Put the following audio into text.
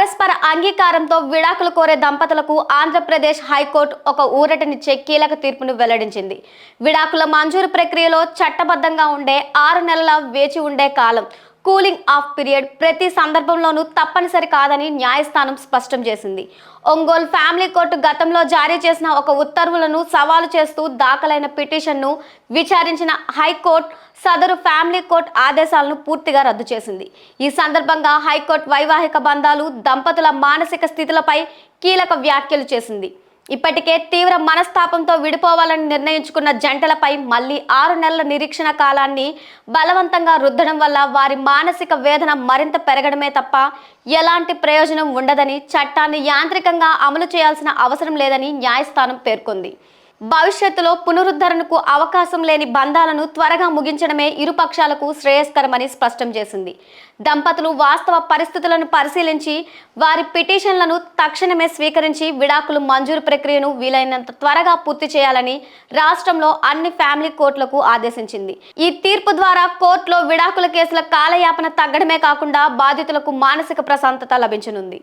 పరస్పర అంగీకారంతో విడాకులు కోరే దంపతులకు ఆంధ్రప్రదేశ్ హైకోర్టు ఒక ఊరటనిచ్చే కీలక తీర్పును వెల్లడించింది. విడాకుల మంజూరు ప్రక్రియలో చట్టబద్ధంగా ఉండే 6 నెలల వేచి ఉండే కాలం, కూలింగ్ ఆఫ్ పీరియడ్ ప్రతి సందర్భంలోనూ తప్పనిసరి కాదని న్యాయస్థానం స్పష్టం చేసింది. ఒంగోలు ఫ్యామిలీ కోర్టు గతంలో జారీ చేసిన ఒక ఉత్తర్వులను సవాలు చేస్తూ దాఖలైన పిటిషన్ను విచారించిన హైకోర్టు సదరు ఫ్యామిలీ కోర్టు ఆదేశాలను పూర్తిగా రద్దు చేసింది. ఈ సందర్భంగా హైకోర్టు వైవాహిక బంధాలు, దంపతుల మానసిక స్థితులపై కీలక వ్యాఖ్యలు చేసింది. ఇప్పటికే తీవ్ర మనస్తాపంతో విడిపోవాలని నిర్ణయించుకున్న జంటలపై మళ్లీ 6 నెలల నిరీక్షణ కాలాన్ని బలవంతంగా రుద్దడం వల్ల వారి మానసిక వేదన మరింత పెరగడమే తప్ప ఎలాంటి ప్రయోజనం ఉండదని, చట్టాన్ని యాంత్రికంగా అమలు చేయాల్సిన అవసరం లేదని న్యాయస్థానం పేర్కొంది. భవిష్యత్తులో పునరుద్ధరణకు అవకాశం లేని బంధాలను త్వరగా ముగించడమే ఇరు పక్షాలకు శ్రేయస్కరమని స్పష్టం చేసింది. దంపతులు వాస్తవ పరిస్థితులను పరిశీలించి వారి పిటిషన్లను తక్షణమే స్వీకరించి విడాకులు మంజూరు ప్రక్రియను వీలైనంత త్వరగా పూర్తి చేయాలని రాష్ట్రంలో అన్ని ఫ్యామిలీ కోర్టులకు ఆదేశించింది. ఈ తీర్పు ద్వారా కోర్టులో విడాకుల కేసుల కాలయాపన తగ్గడమే కాకుండా బాధితులకు మానసిక ప్రశాంతత లభించనుంది.